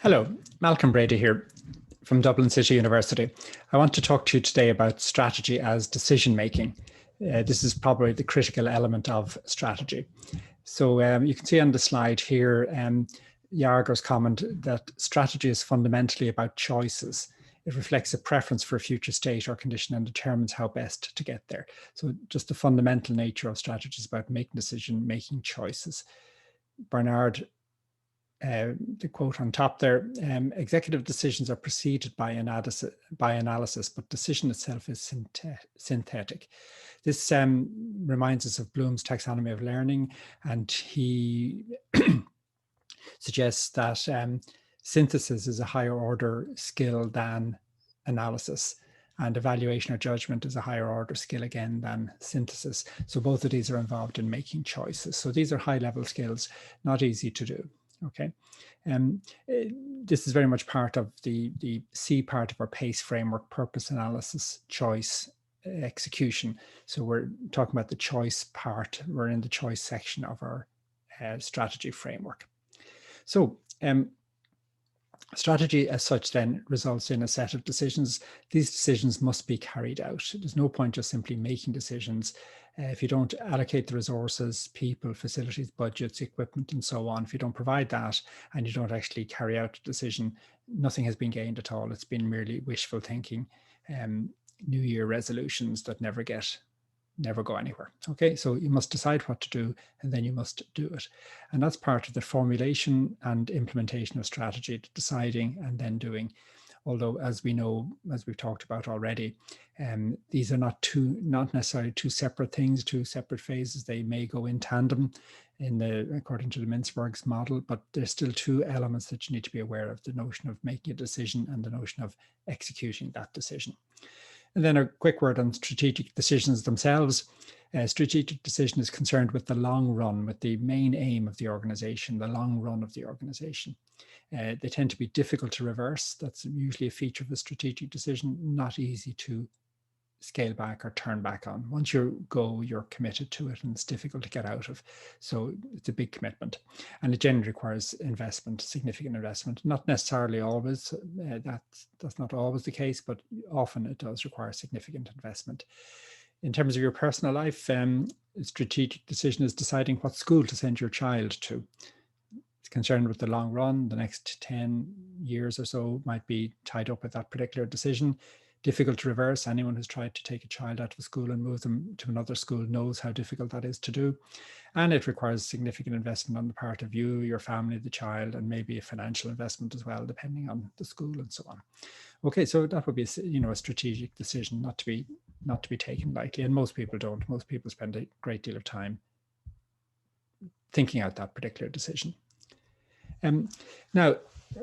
Hello, Malcolm Brady here from Dublin City University. I want to talk to you today about strategy as decision making. This is probably the critical element of strategy. So you can see on the slide here, Yarger's comment that strategy is fundamentally about choices. It reflects a preference for a future state or condition and determines how best to get there. So just the fundamental nature of strategy is about making decisions, making choices. Bernard, the quote on top there, executive decisions are preceded by analysis, but decision itself is synthetic. This reminds us of Bloom's taxonomy of learning, and he suggests that synthesis is a higher order skill than analysis, and evaluation or judgment is a higher order skill again than synthesis. So both of these are involved in making choices. So these are high level skills, not easy to do. Okay, this is very much part of the C part of our PACE framework: purpose, analysis, choice, execution. So we're talking about the choice part. We're in the choice section of our strategy framework. So strategy as such then results in a set of decisions. These decisions must be carried out. There's no point just simply making decisions. If you don't allocate the resources, people, facilities, budgets, equipment, and so on, if you don't provide that and you don't actually carry out the decision, nothing has been gained at all. It's been merely wishful thinking, New Year resolutions that never go anywhere. Okay, so you must decide what to do and then you must do it. And that's part of the formulation and implementation of strategy, deciding and then doing. Although, as we know, as we've talked about already, these are not necessarily two separate things, two separate phases. They may go in tandem according to the Mintzberg's model, but there's still two elements that you need to be aware of: the notion of making a decision and the notion of executing that decision. And then a quick word on strategic decisions themselves. Strategic decision is concerned with the long run, with the main aim of the organization, the long run of the organization. They tend to be difficult to reverse. That's usually a feature of a strategic decision, not easy to scale back or turn back on. Once you go, you're committed to it and it's difficult to get out of. So it's a big commitment. And it generally requires investment, significant investment. Not necessarily always, that's not always the case, but often it does require significant investment. In terms of your personal life, a strategic decision is deciding what school to send your child to. It's concerned with the long run. The next 10 years or so might be tied up with that particular decision. Difficult to reverse. Anyone who's tried to take a child out of a school and move them to another school knows how difficult that is to do. And it requires significant investment on the part of you, your family, the child, and maybe a financial investment as well, depending on the school and so on. Okay, so that would be a strategic decision, not to be taken lightly. And most people don't. Most people spend a great deal of time thinking out that particular decision. Now,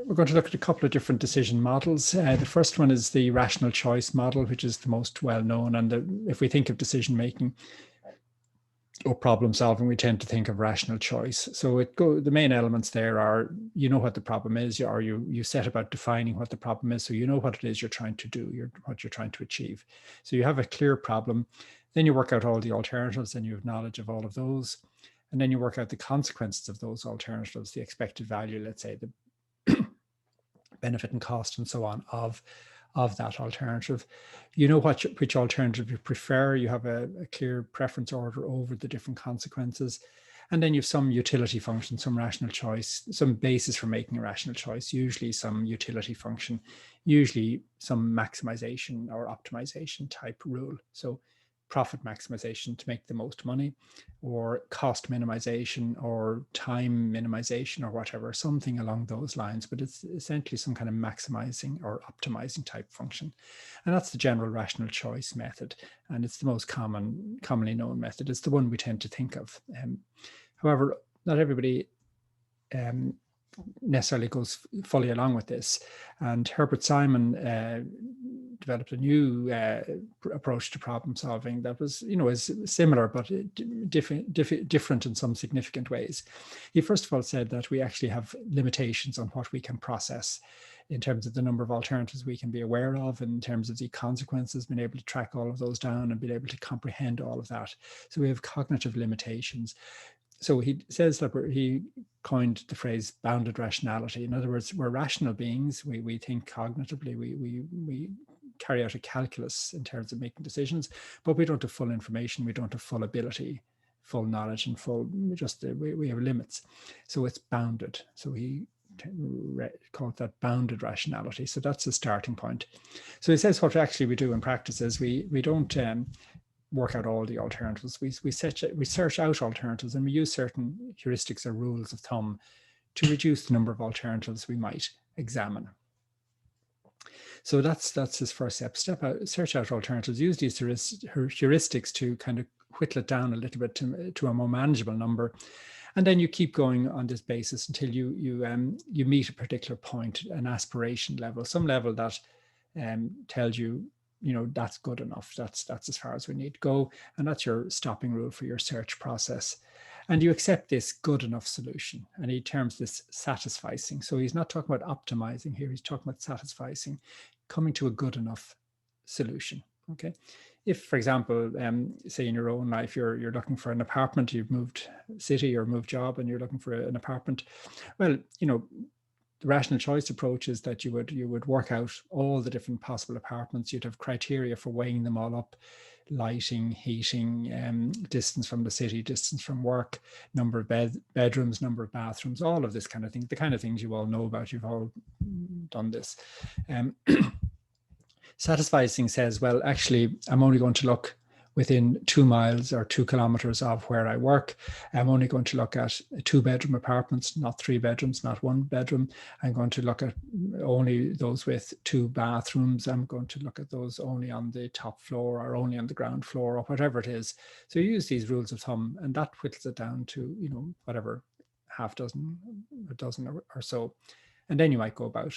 we're going to look at a couple of different decision models. The first one is the rational choice model, which is the most well-known. And if we think of decision-making or problem solving, we tend to think of rational choice. So the main elements there are, you know what the problem is, or you set about defining what the problem is, so you know what it is you're trying to do, what you're trying to achieve. So you have a clear problem, then you work out all the alternatives and you have knowledge of all of those. And then you work out the consequences of those alternatives, the expected value, let's say, the benefit and cost and so on of that alternative. You know which alternative you prefer. You have a clear preference order over the different consequences. And then you have some utility function, some rational choice, some basis for making a rational choice, usually some utility function, usually some maximization or optimization type rule. So profit maximization to make the most money, or cost minimization, or time minimization, or whatever, something along those lines. But it's essentially some kind of maximizing or optimizing type function. And that's the general rational choice method. And it's the most commonly known method. It's the one we tend to think of. However, not everybody necessarily goes fully along with this. And Herbert Simon developed a new approach to problem solving that was, is similar, but different in some significant ways. He first of all said that we actually have limitations on what we can process in terms of the number of alternatives we can be aware of, in terms of the consequences, being able to track all of those down and being able to comprehend all of that. So we have cognitive limitations. So he says that he coined the phrase bounded rationality. In other words, we're rational beings. We think cognitively. We carry out a calculus in terms of making decisions, but we don't have full information. We don't have full ability, full knowledge, and we have limits. So it's bounded. So he called that bounded rationality. So that's the starting point. So he says what actually we do in practice is we don't work out all the alternatives. We search out alternatives, and we use certain heuristics or rules of thumb to reduce the number of alternatives we might examine. So that's his first step. Search out alternatives. Use these heuristics to kind of whittle it down a little bit to a more manageable number, and then you keep going on this basis until you meet a particular point, an aspiration level, some level that tells you, that's good enough. That's as far as we need to go. And that's your stopping rule for your search process. And you accept this good enough solution. And he terms this satisficing. So he's not talking about optimizing here. He's talking about satisficing, coming to a good enough solution. Okay. If, for example, say in your own life, you're looking for an apartment, you've moved city or moved job and you're looking for an apartment. Well, the rational choice approach is that you would work out all the different possible apartments. You'd have criteria for weighing them all up: lighting, heating, distance from the city, distance from work, number of bedrooms, number of bathrooms, all of this kind of thing, the kind of things you all know about. You've all done this. Satisficing says, well, actually, I'm only going to look within 2 miles or 2 kilometers of where I work. I'm only going to look at 2-bedroom apartments, not 3 bedrooms, not 1 bedroom. I'm going to look at only those with 2 bathrooms. I'm going to look at those only on the top floor or only on the ground floor or whatever it is. So you use these rules of thumb, and that whittles it down to, whatever, half dozen, a dozen or so. And then you might go about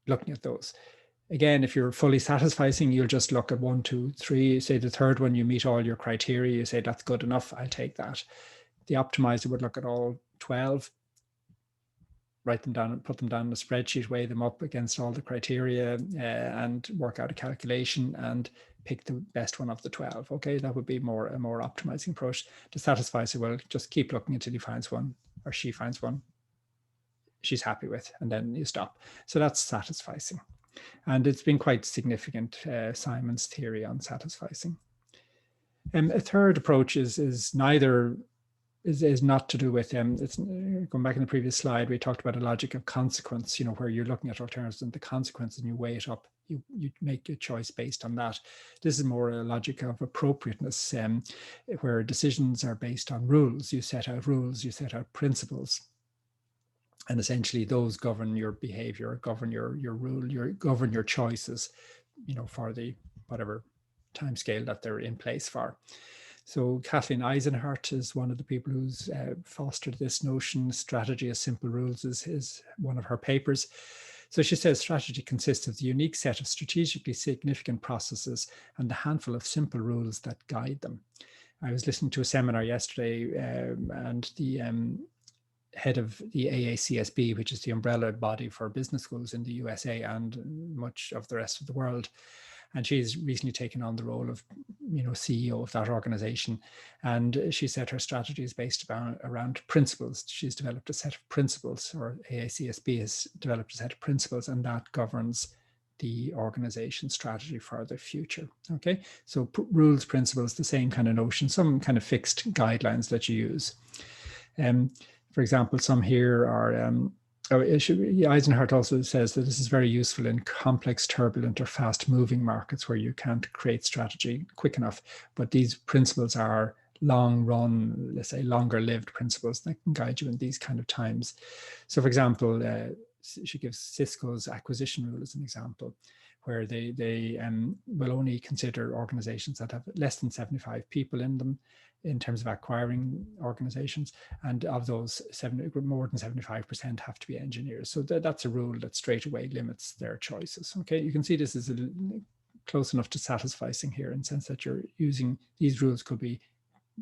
looking at those. Again, if you're fully satisficing, you'll just look at 1, 2, 3. Say the third one, you meet all your criteria. You say, that's good enough. I'll take that. The optimizer would look at all 12, write them down and put them down in a spreadsheet, weigh them up against all the criteria and work out a calculation and pick the best one of the 12. Okay, that would be a more optimizing approach. The satisficer will just keep looking until he finds one or she finds one she's happy with, and then you stop. So that's satisficing. And it's been quite significant, Simon's theory on satisficing. A third approach is not to do with, it's going back in the previous slide, we talked about a logic of consequence, where you're looking at alternatives and the consequence and you weigh it up, you make a choice based on that. This is more a logic of appropriateness, where decisions are based on rules. You set out rules, you set out principles. And essentially those govern your behavior, govern your rule, govern your choices, for the whatever time scale that they're in place for. So Kathleen Eisenhardt is one of the people who's fostered this notion. Strategy as Simple Rules is one of her papers. So she says strategy consists of the unique set of strategically significant processes and a handful of simple rules that guide them. I was listening to a seminar yesterday and the head of the AACSB, which is the umbrella body for business schools in the USA and much of the rest of the world. And she's recently taken on the role of, CEO of that organization. And she said her strategy is based around principles. She's developed a set of principles, or AACSB has developed a set of principles, and that governs the organization strategy for the future. Okay, so rules, principles, the same kind of notion, some kind of fixed guidelines that you use. For example, some here are, Eisenhardt also says that this is very useful in complex, turbulent or fast moving markets where you can't create strategy quick enough. But these principles are long run, let's say longer lived principles that can guide you in these kind of times. So for example, she gives Cisco's acquisition rule as an example, where they will only consider organizations that have less than 75 people in them in terms of acquiring organizations. And of those, more than 75% have to be engineers. So that's a rule that straight away limits their choices. Okay, you can see this is close enough to satisficing here in the sense that you're using, these rules could be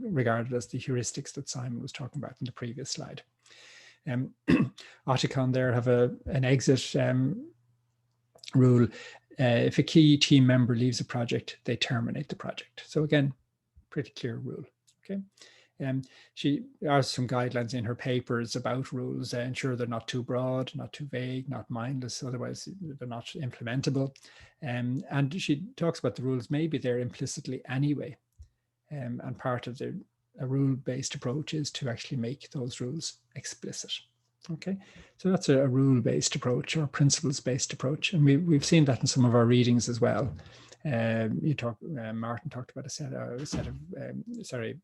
regarded as the heuristics that Simon was talking about in the previous slide. Oticon there have an exit rule. If a key team member leaves a project, they terminate the project. So again, pretty clear rule. Okay. She has some guidelines in her papers about rules, ensure they're not too broad, not too vague, not mindless, otherwise they're not implementable. And she talks about the rules, maybe they're implicitly anyway. And part of a rule-based approach is to actually make those rules explicit. Okay, so that's a rule-based approach or principles-based approach, and we've seen that in some of our readings as well. Martin talked about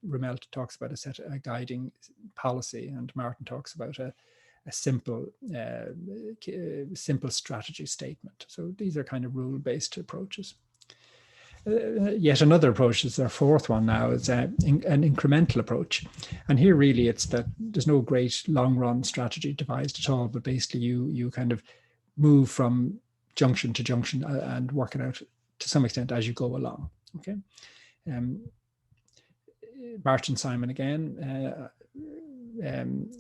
Rumelt talks about a guiding policy, and Martin talks about a simple strategy statement. So these are kind of rule-based approaches. Yet another approach is our fourth one now, is an incremental approach. And here really it's that there's no great long run strategy devised at all, but basically you kind of move from junction to junction and work it out to some extent as you go along. Okay. Martin Simon again,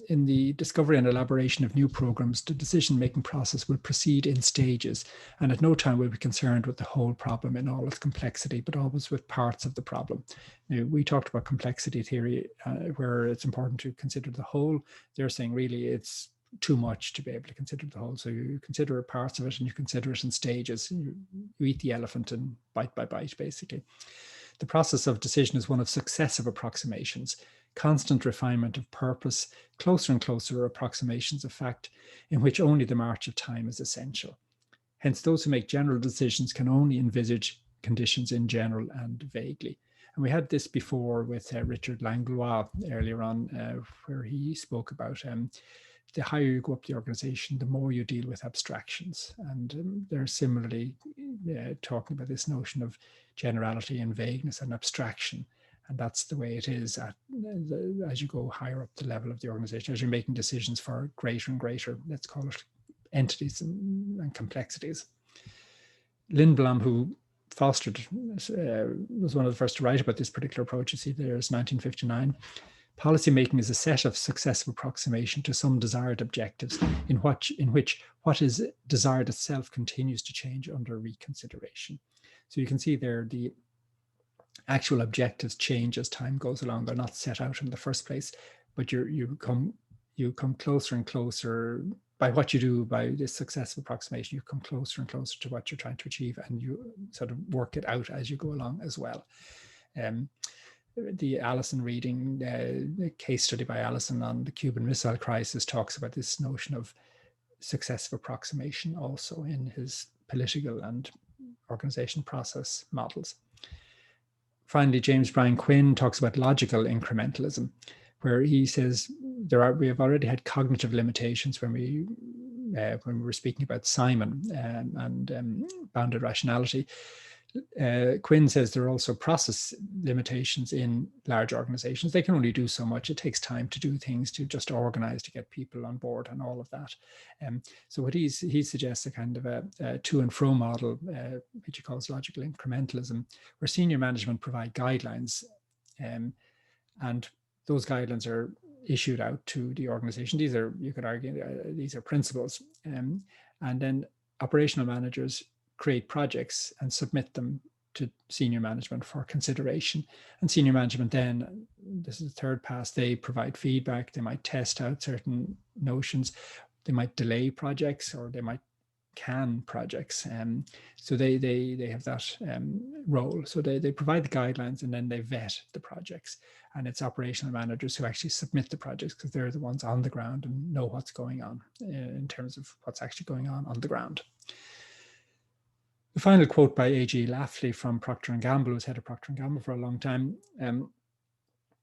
in the discovery and elaboration of new programs, the decision-making process will proceed in stages, and at no time will be concerned with the whole problem in all its complexity, but always with parts of the problem. Now, we talked about complexity theory, where it's important to consider the whole. They're saying really it's too much to be able to consider the whole. So you consider parts of it and you consider it in stages. You eat the elephant and bite by bite, basically. The process of decision is one of successive approximations, constant refinement of purpose, closer and closer approximations of fact, in which only the march of time is essential. Hence, those who make general decisions can only envisage conditions in general and vaguely. And we had this before with Richard Langlois earlier on, where he spoke about the higher you go up the organization, the more you deal with abstractions. And they're similarly talking about this notion of generality and vagueness and abstraction. And that's the way it is as you go higher up the level of the organization, as you're making decisions for greater and greater, let's call it, entities and complexities. Lindblom, who fostered, was one of the first to write about this particular approach. You see there's 1959. Policymaking is a set of successive approximation to some desired objectives in which what is desired itself continues to change under reconsideration. So you can see there the actual objectives change as time goes along. They're not set out in the first place, but you come closer and closer by what you do, by this successive approximation. You come closer and closer to what you're trying to achieve, and you sort of work it out as you go along as well. The Allison reading, the case study by Allison on the Cuban Missile Crisis, talks about this notion of successive approximation also in his political and organization process models. Finally, James Bryan Quinn talks about logical incrementalism, where he says we have already had cognitive limitations when we were speaking about Simon and bounded rationality. Quinn says there are also process limitations in large organizations. They can only do so much. It takes time to do things, to just organize, to get people on board and all of that. So what he suggests a kind of a to and fro model, which he calls logical incrementalism, where senior management provide guidelines, and those guidelines are issued out to the organization. These are, you could argue, these are principles. And then operational managers create projects and submit them to senior management for consideration. And senior management then, this is the third pass, they provide feedback, they might test out certain notions, they might delay projects, or they might can projects. So they have that role. So they provide the guidelines and then they vet the projects. And it's operational managers who actually submit the projects, because they're the ones on the ground and know what's going on in terms of what's actually going on the ground. The final quote by A.G. Lafley from Procter & Gamble, who was head of Procter & Gamble for a long time. And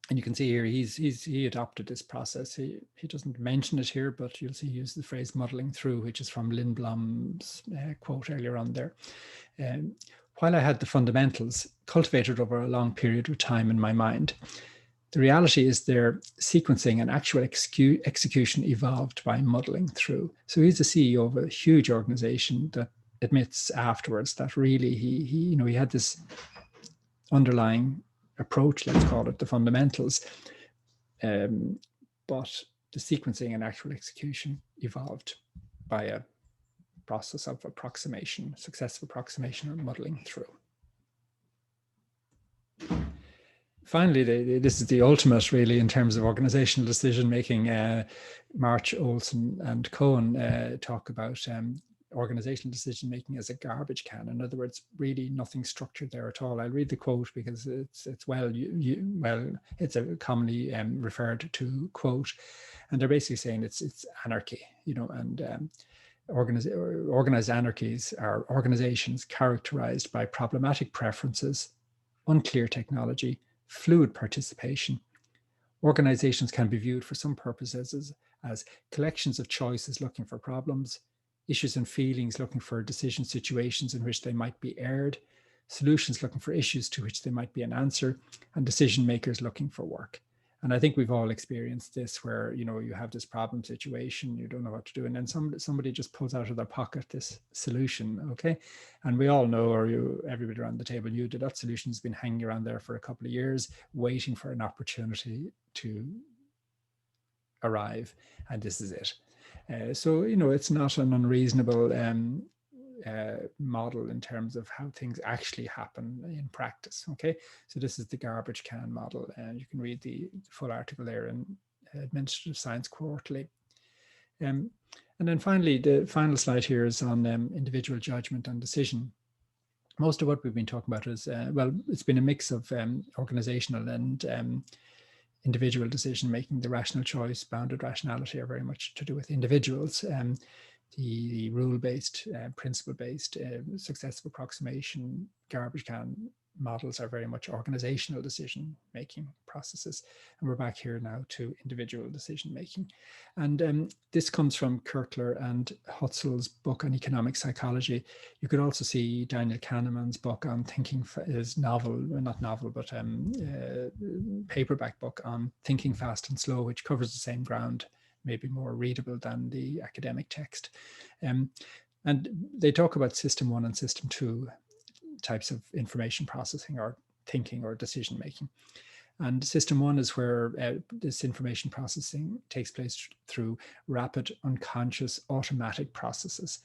you can see here, he adopted this process. He doesn't mention it here, but you'll see he used the phrase muddling through, which is from Lindblom's quote earlier on there. While I had the fundamentals cultivated over a long period of time in my mind, the reality is their sequencing and actual execution evolved by muddling through. So he's the CEO of a huge organization that admits afterwards that really he had this underlying approach, let's call it the fundamentals, but the sequencing and actual execution evolved by a process of approximation, successive approximation or muddling through. finally, this is the ultimate, really, in terms of organizational decision making. March, Olson, and Cohen talk about organizational decision making as a garbage can. In other words, really nothing structured there at all. I'll read the quote because it's it's a commonly referred to quote, and they're basically saying it's anarchy, and organized anarchies are organizations characterized by problematic preferences, unclear technology, fluid participation. Organizations can be viewed for some purposes as collections of choices looking for problems, issues and feelings looking for decision situations in which they might be aired, solutions looking for issues to which they might be an answer, and decision makers looking for work. And I think we've all experienced this where, you have this problem situation, you don't know what to do. And then somebody just pulls out of their pocket this solution, okay? And we all know, or everybody around the table knew that solution has been hanging around there for a couple of years, waiting for an opportunity to arrive. And this is it. So, it's not an unreasonable model in terms of how things actually happen in practice. Okay, so this is the garbage can model, and you can read the full article there in Administrative Science Quarterly. And then finally, the final slide here is on individual judgment and decision. Most of what we've been talking about is, it's been a mix of organizational and individual decision making. The rational choice, bounded rationality are very much to do with individuals. The rule-based, principle-based, successive approximation, garbage can models are very much organizational decision-making processes. And we're back here now to individual decision-making. And this comes from Kirkler and Hutzel's book on economic psychology. You could also see Daniel Kahneman's book on thinking, his novel, not novel, but paperback book on thinking fast and slow, which covers the same ground, maybe more readable than the academic text. And they talk about system 1 and system 2 types of information processing or thinking or decision making. And system 1 is where this information processing takes place through rapid, unconscious, automatic processes.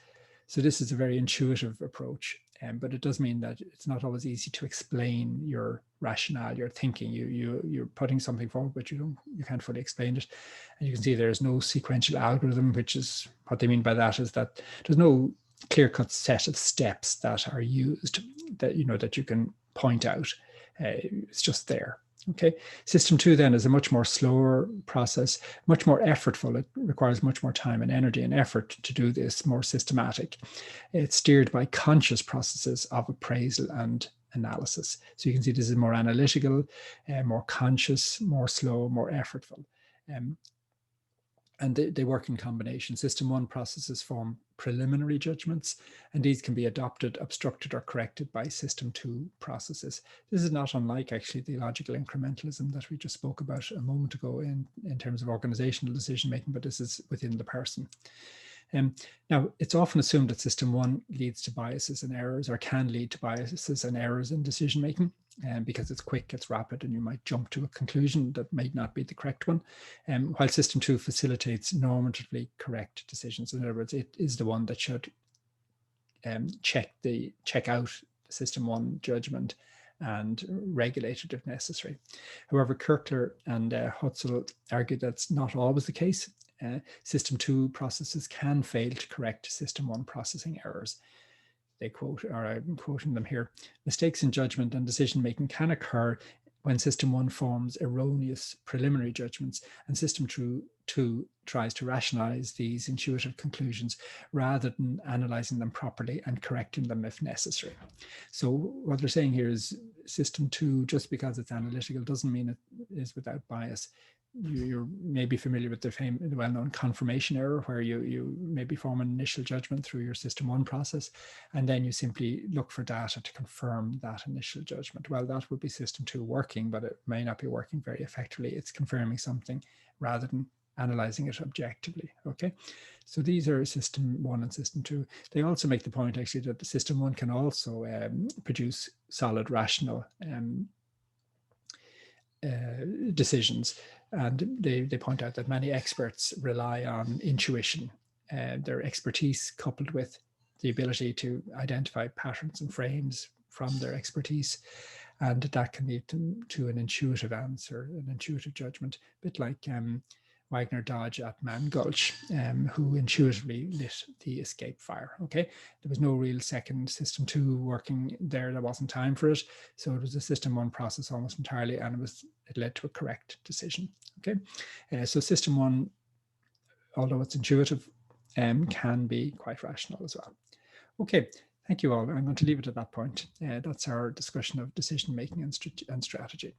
So this is a very intuitive approach, but it does mean that it's not always easy to explain your rationale, your thinking. You're putting something forward, but you can't fully explain it. And you can see there's no sequential algorithm, which is what they mean by that is that there's no clear-cut set of steps that are used that you can point out. It's just there. Okay, system 2 then is a much more slower process, much more effortful. It requires much more time and energy and effort to do this, more systematic. It's steered by conscious processes of appraisal and analysis. So you can see this is more analytical, more conscious, more slow, more effortful. And they work in combination. System 1 processes form preliminary judgments, and these can be adopted, obstructed, or corrected by system 2 processes. This is not unlike actually the logical incrementalism that we just spoke about a moment ago in terms of organizational decision making, but this is within the person. Now, it's often assumed that system 1 leads to biases and errors, or can lead to biases and errors in decision making, because it's quick, it's rapid, and you might jump to a conclusion that may not be the correct one. While system 2 facilitates normatively correct decisions. In other words, it is the one that should check out the system 1 judgment and regulate it if necessary. However, Kirkler and Hutzel argue that's not always the case. System 2 processes can fail to correct system 1 processing errors. They quote, or I'm quoting them here, mistakes in judgment and decision making can occur when system 1 forms erroneous preliminary judgments and system 2 tries to rationalize these intuitive conclusions rather than analyzing them properly and correcting them if necessary. So what they're saying here is system 2, just because it's analytical, doesn't mean it is without bias. You're maybe familiar with the well-known confirmation error, where you maybe form an initial judgment through your system 1 process, and then you simply look for data to confirm that initial judgment. Well, that would be system 2 working, but it may not be working very effectively. It's confirming something rather than analyzing it objectively. Okay, so these are system 1 and system 2. They also make the point actually that the system 1 can also produce solid rational decisions. And they point out that many experts rely on intuition, their expertise coupled with the ability to identify patterns and frames from their expertise. And that can lead to an intuitive answer, an intuitive judgment, a bit like Wagner Dodge at Man Gulch, who intuitively lit the escape fire. Okay, there was no real second system 2 working there. There wasn't time for it, so it was a system 1 process almost entirely, and it led to a correct decision. Okay, so system 1, although it's intuitive, can be quite rational as well. Okay, thank you all. I'm going to leave it at that point. That's our discussion of decision making and strategy.